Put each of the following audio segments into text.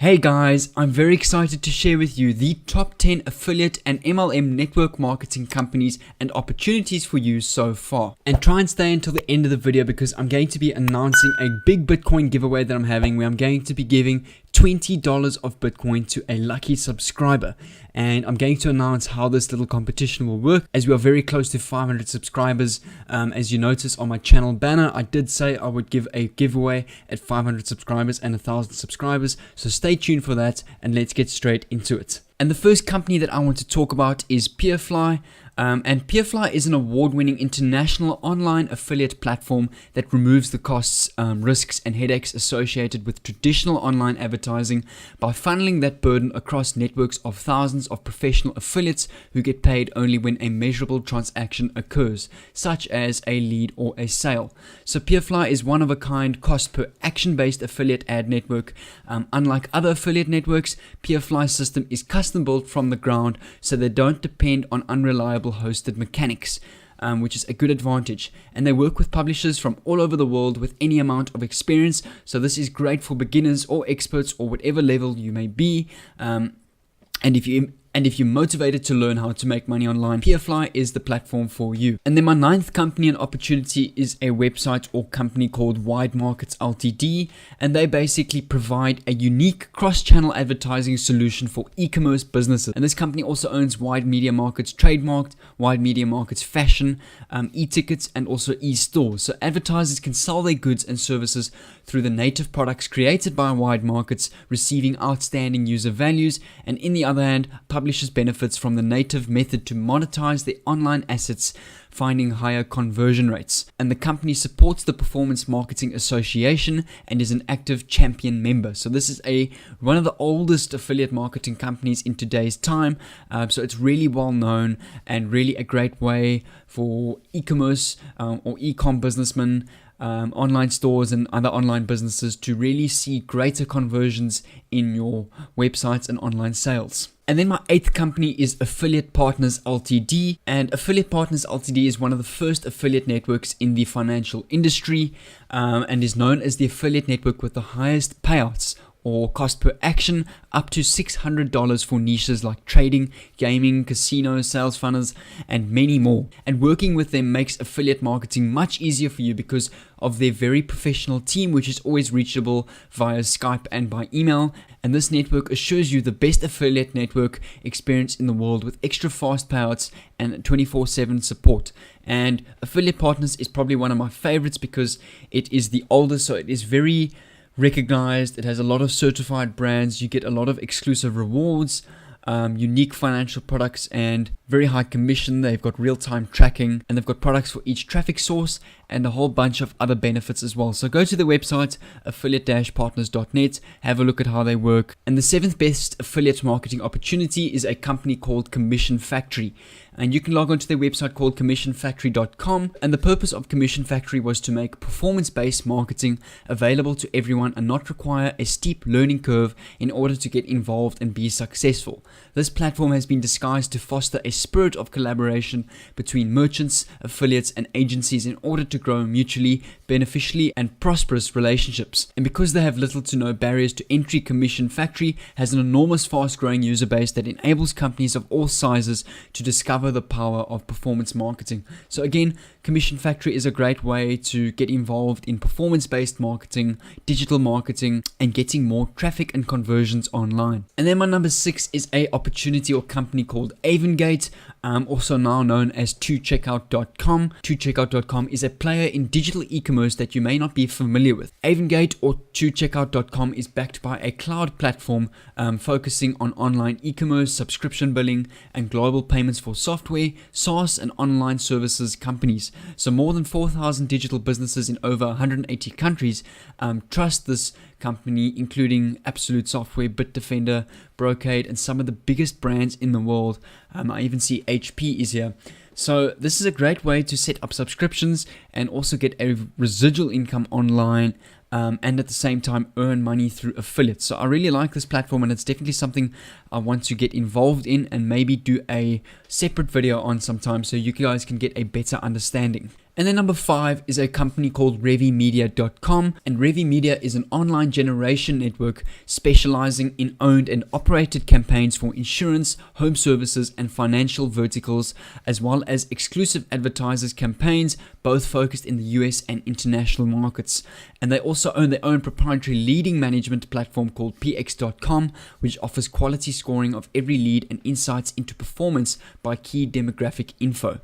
Hey guys, I'm very excited to share with you the top 10 affiliate and MLM network marketing companies and opportunities for you so far. And try and stay until the end of the video because I'm going to be announcing a big Bitcoin giveaway that I'm having where I'm going to be giving $20 of Bitcoin to a lucky subscriber. And I'm going to announce how this little competition will work as we are very close to 500 subscribers. As you notice on my channel banner, I did say I would give a giveaway at 500 subscribers and 1,000 subscribers. So stay tuned for that and let's get straight into it. And the first company that I want to talk about is Peerfly. And Peerfly is an award-winning international online affiliate platform that removes the costs, risks, and headaches associated with traditional online advertising by funneling that burden across networks of thousands of professional affiliates who get paid only when a measurable transaction occurs, such as a lead or a sale. So Peerfly is one of a kind cost per action based affiliate ad network. Unlike other affiliate networks, Peerfly's system is custom built from the ground so they don't depend on unreliable hosted mechanics, which is a good advantage. And they work with publishers from all over the world with any amount of experience. So this is great for beginners or experts or whatever level you may be. And if you're motivated to learn how to make money online, Peerfly is the platform for you. And then my ninth company and opportunity is a website or company called Wide Markets Ltd. And they basically provide a unique cross-channel advertising solution for e-commerce businesses. And this company also owns Wide Media Markets trademarked, Wide Media Markets fashion, e-tickets, and also e-stores. So advertisers can sell their goods and services through the native products created by Wide Markets, receiving outstanding user values. And in the other hand, publishers benefits from the native method to monetize their online assets, finding higher conversion rates. And the company supports the Performance Marketing Association and is an active champion member. So this is one of the oldest affiliate marketing companies in today's time. So it's really well known and really a great way for e-commerce or e-com businessmen, online stores and other online businesses to really see greater conversions in your websites and online sales. And then my eighth company is Affiliate Partners Ltd. And Affiliate Partners Ltd is one of the first affiliate networks in the financial industry and is known as the affiliate network with the highest payouts or cost per action, up to $600 for niches like trading, gaming, casino, sales funnels, and many more. And working with them makes affiliate marketing much easier for you because of their very professional team, which is always reachable via Skype and by email. And this network assures you the best affiliate network experience in the world with extra fast payouts and 24/7 support. And Affiliate Partners is probably one of my favorites because it is the oldest, so it is very recognized. It has a lot of certified brands. You get a lot of exclusive rewards, unique financial products, and very high commission. They've got real-time tracking, and they've got products for each traffic source and a whole bunch of other benefits as well. So go to the website affiliate-partners.net, have a look at how they work. And the seventh best affiliate marketing opportunity is a company called Commission Factory. And you can log on to their website called commissionfactory.com. And the purpose of Commission Factory was to make performance-based marketing available to everyone and not require a steep learning curve in order to get involved and be successful. This platform has been disguised to foster a spirit of collaboration between merchants, affiliates, and agencies in order to grow mutually beneficially and prosperous relationships. And because they have little to no barriers to entry, Commission Factory has an enormous fast-growing user base that enables companies of all sizes to discover the power of performance marketing. So again, Commission Factory is a great way to get involved in performance-based marketing, digital marketing, and getting more traffic and conversions online. And then my number 6 is a opportunity or company called Avengate, also now known as 2checkout.com. 2checkout.com is a player in digital e-commerce that you may not be familiar with. Avengate or 2checkout.com is backed by a cloud platform focusing on online e-commerce, subscription billing, and global payments for software, SaaS, and online services companies. So more than 4,000 digital businesses in over 180 countries trust this company, including Absolute Software, Bitdefender, Brocade, and some of the biggest brands in the world. I even see HP is here. So this is a great way to set up subscriptions and also get a residual income online and at the same time earn money through affiliates. So I really like this platform and it's definitely something I want to get involved in and maybe do a separate video on sometime so you guys can get a better understanding. And then number 5 is a company called ReviMedia.com, and Revi Media is an online generation network specializing in owned and operated campaigns for insurance, home services, and financial verticals, as well as exclusive advertisers campaigns, both focused in the US and international markets. And they also own their own proprietary leading management platform called PX.com, which offers quality scoring of every lead and insights into performance by key demographic info.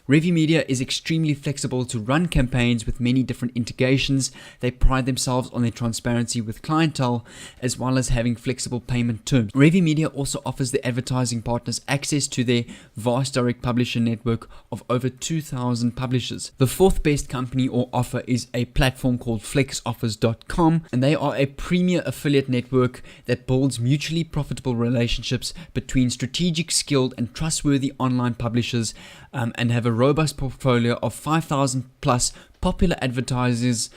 Revi Media is extremely flexible to run campaigns with many different integrations. They pride themselves on their transparency with clientele, as well as having flexible payment terms. Revi Media also offers the advertising partners access to their vast direct publisher network of over 2,000 publishers. The fourth best company or offer is a platform called FlexOffers.com, and they are a premier affiliate network that builds mutually profitable relationships between strategic, skilled, and trustworthy online publishers, and have a robust portfolio of 5,000 plus popular advertisers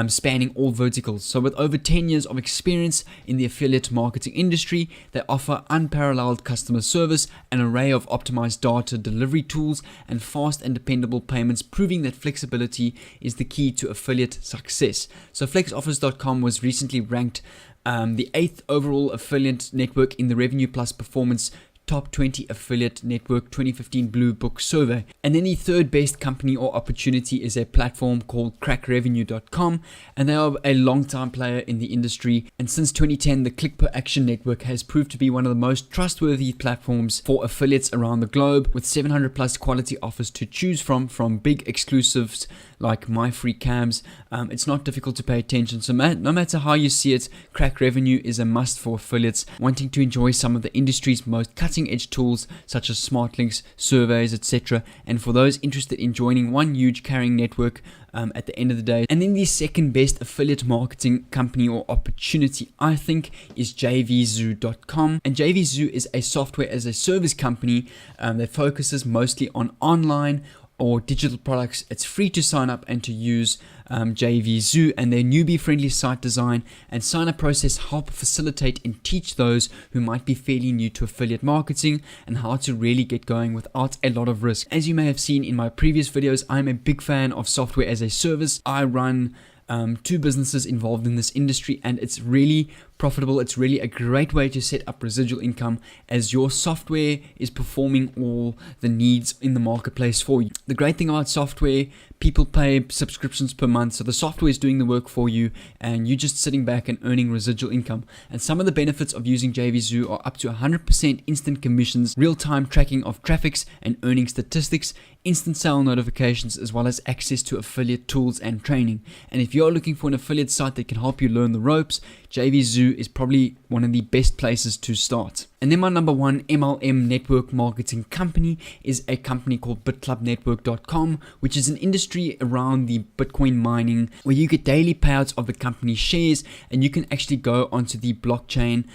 spanning all verticals. So with over 10 years of experience in the affiliate marketing industry, they offer unparalleled customer service, an array of optimized data delivery tools, and fast and dependable payments, proving that flexibility is the key to affiliate success. So FlexOffers.com was recently ranked the 8th overall affiliate network in the Revenue Plus Performance Top 20 Affiliate Network 2015 Blue Book survey. And then the third best company or opportunity is a platform called crackrevenue.com, and they are a long-time player in the industry, and since 2010 the click per action network has proved to be one of the most trustworthy platforms for affiliates around the globe, with 700 plus quality offers to choose from big exclusives like My Free Cams. It's not difficult to pay attention, so no matter how you see it, Crack Revenue is a must for affiliates wanting to enjoy some of the industry's most cutting-edge tools such as smart links, surveys, etc., and for those interested in joining one huge carrying network at the end of the day. And then the second best affiliate marketing company or opportunity, I think, is Jvzoo.com. And Jvzoo is a software as a service company that focuses mostly on online or digital products. It's free to sign up and to use Jvzoo, and their newbie-friendly site design and sign-up process help facilitate and teach those who might be fairly new to affiliate marketing and how to really get going without a lot of risk. As you may have seen in my previous videos, I'm a big fan of software as a service. I run 2 businesses involved in this industry, and it's really profitable. It's really a great way to set up residual income as your software is performing all the needs in the marketplace for you. The great thing about software, people pay subscriptions per month, so the software is doing the work for you and you're just sitting back and earning residual income. And some of the benefits of using Jvzoo are up to 100% instant commissions, real-time tracking of traffics and earning statistics, instant sale notifications, as well as access to affiliate tools and training. And if you're looking for an affiliate site that can help you learn the ropes, Jvzoo is probably one of the best places to start. And then my number 1 MLM network marketing company is a company called BitClubNetwork.com, which is an industry around the Bitcoin mining where you get daily payouts of the company's shares, and you can actually go onto the blockchain,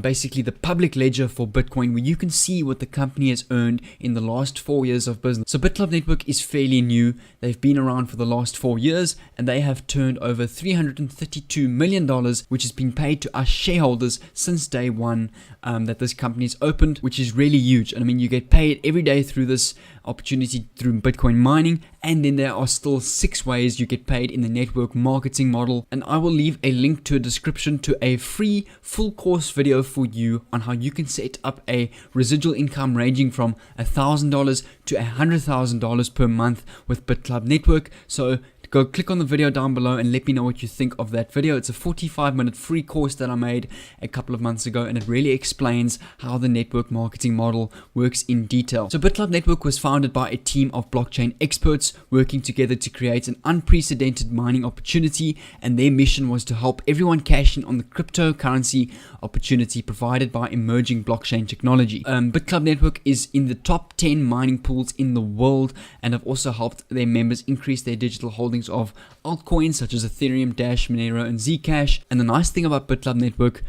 basically the public ledger for Bitcoin, where you can see what the company has earned in the last 4 years of business. So BitClub Network is fairly new. They've been around for the last 4 years, and they have turned over $332 million, which has been paid to us shareholders since day one that this company's opened, which is really huge. And I mean, you get paid every day through this opportunity through Bitcoin mining, and then there are still 6 ways you get paid in the network marketing model. And I will leave a link to a description to a free full course video for you on how you can set up a residual income ranging from $1,000 to $100,000 per month with BitClub Network. So go click on the video down below and let me know what you think of that video. It's a 45-minute free course that I made a couple of months ago, and it really explains how the network marketing model works in detail. So BitClub Network was founded by a team of blockchain experts working together to create an unprecedented mining opportunity, and their mission was to help everyone cash in on the cryptocurrency opportunity provided by emerging blockchain technology. BitClub Network is in the top 10 mining pools in the world, and have also helped their members increase their digital holdings of altcoins such as Ethereum, Dash, Monero, and Zcash. And the nice thing about BitClub Network,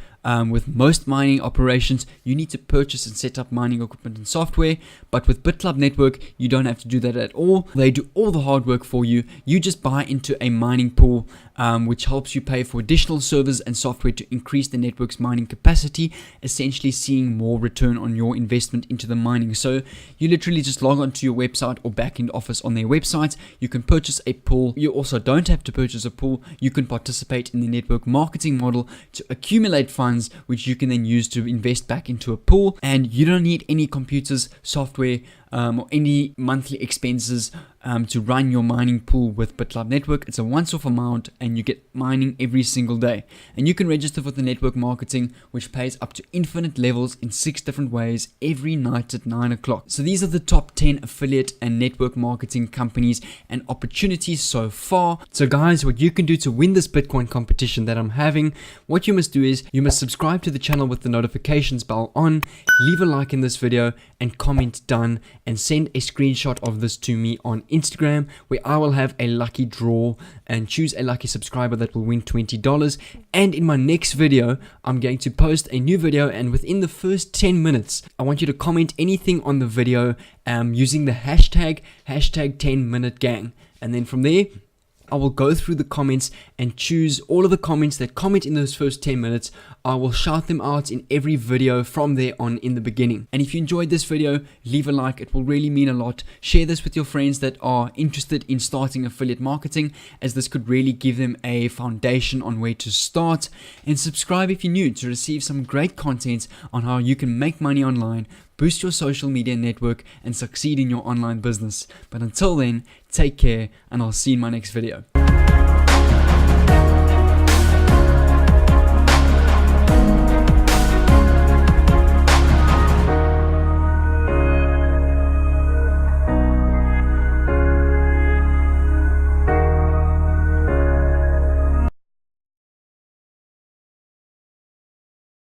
with most mining operations, you need to purchase and set up mining equipment and software, but with BitClub Network, you don't have to do that at all. They do all the hard work for you. You just buy into a mining pool which helps you pay for additional servers and software to increase the network's mining capacity, essentially seeing more return on your investment into the mining. So you literally just log onto your website or backend office on their website. You can purchase a pool. You also don't have to purchase a pool. You can participate in the network marketing model to accumulate funds, which you can then use to invest back into a pool. And you don't need any computers, software, or any monthly expenses to run your mining pool with BitCloud Network. It's a once-off amount and you get mining every single day. And you can register for the network marketing, which pays up to infinite levels in 6 different ways every night at 9 o'clock. So these are the top 10 affiliate and network marketing companies and opportunities so far. So guys, what you can do to win this Bitcoin competition that I'm having, what you must do is you must subscribe to the channel with the notifications bell on, leave a like in this video and comment done, and send a screenshot of this to me on Instagram, where I will have a lucky draw and choose a lucky subscriber that will win $20. And in my next video, I'm going to post a new video, and within the first 10 minutes, I want you to comment anything on the video using the hashtag 10MinuteGang. And then from there, I will go through the comments and choose all of the comments that comment in those first 10 minutes. I will shout them out in every video from there on in the beginning. And if you enjoyed this video, leave a like. It will really mean a lot. Share this with your friends that are interested in starting affiliate marketing, as this could really give them a foundation on where to start. And subscribe if you're new to receive some great content on how you can make money online, boost your social media network, and succeed in your online business. But until then, take care, and I'll see you in my next video.